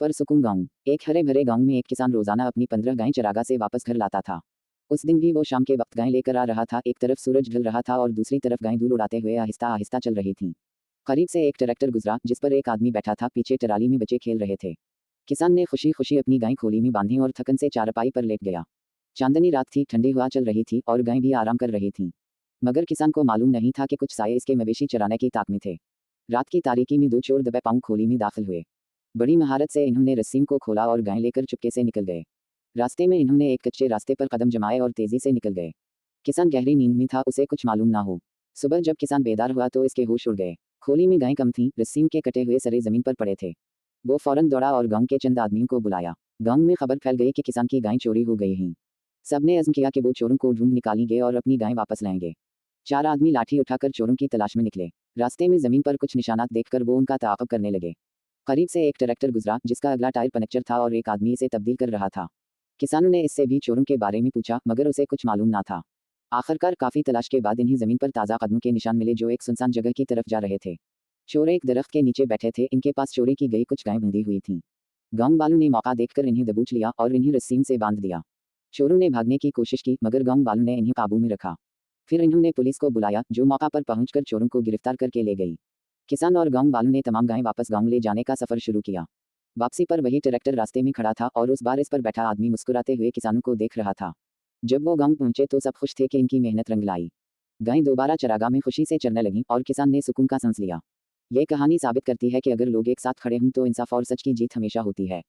पर सुकून गांव। एक हरे भरे गांव में एक किसान रोजाना अपनी 15 गायें चरागाह से वापस घर लाता था। उस दिन भी वो शाम के वक्त गायें लेकर आ रहा था। एक तरफ सूरज ढल रहा था और दूसरी तरफ गायें धूल उड़ाते हुए आहिस्ता आहिस्ता चल रही थीं। करीब से एक ट्रैक्टर गुजरा जिस पर एक आदमी बैठा था। पीछे ट्राली में बच्चे खेल रहे थे। किसान ने खुशी खुशी अपनी गायें खोली में बांधी और थकन से चारपाई पर लेट गया। चांदनी रात थी, ठंडी हवा चल रही थी और गायें भी आराम कर रही थीं। मगर किसान को मालूम नहीं था कि कुछ साये इसके मवेशी चराने की ताक में थे। रात की तारीकी में दो चोर दबे पांव खोली में दाखिल हुए। बड़ी महारत से इन्होंने रस्सियों को खोला और गायें लेकर चुपके से निकल गए। रास्ते में इन्होंने एक कच्चे रास्ते पर कदम जमाए और तेजी से निकल गए। किसान गहरी नींद में था, उसे कुछ मालूम ना हो। सुबह जब किसान बेदार हुआ तो इसके होश उड़ गए। खोली में गायें कम थीं, रस्सियों के कटे हुए सरे जमीन पर पड़े थे। वो फौरन दौड़ा और गांव के चंद आदमियों को बुलाया। गांव में खबर फैल गई कि किसान की गायें चोरी हो गई हैं। सबने अज़्म किया कि वो चोरों को ढूंढ निकालेंगे और अपनी गायें वापस लाएंगे। 4 आदमी लाठी उठाकर चोरों की तलाश में निकले। रास्ते में जमीन पर कुछ निशानात देखकर वो उनका ताक़ब करने लगे। करीब से एक ट्रैक्टर गुजरा जिसका अगला टायर पंक्चर था और एक आदमी इसे तब्दील कर रहा था। किसानों ने इससे भी चोरों के बारे में पूछा मगर उसे कुछ मालूम ना था। आखिरकार काफ़ी तलाश के बाद इन्हें जमीन पर ताज़ा कदमों के निशान मिले जो एक सुनसान जगह की तरफ जा रहे थे। चोर एक दरख्त के नीचे बैठे थे। इनके पास चोरी की गई कुछ गायें बंधी हुई थीं। गांव वालों ने मौका देखकर इन्हें दबोच लिया और इन्हें रस्सियों से बांध दिया। चोरों ने भागने की कोशिश की मगर गांव वालों ने इन्हें काबू में रखा। फिर इन्होंने पुलिस को बुलाया जो मौका पर पहुंचकर चोरों को गिरफ्तार करके ले गई। किसान और गांव वालों ने तमाम गायें वापस गांव ले जाने का सफर शुरू किया। वापसी पर वही ट्रैक्टर रास्ते में खड़ा था और उस बार इस पर बैठा आदमी मुस्कुराते हुए किसानों को देख रहा था। जब वो गांव पहुंचे तो सब खुश थे कि इनकी मेहनत रंग लाई। गायें दोबारा चरागाह में खुशी से चरने लगीं और किसान ने सुकून का सांस लिया। ये कहानी साबित करती है कि अगर लोग एक साथ खड़े हों तो इंसाफ और सच की जीत हमेशा होती है।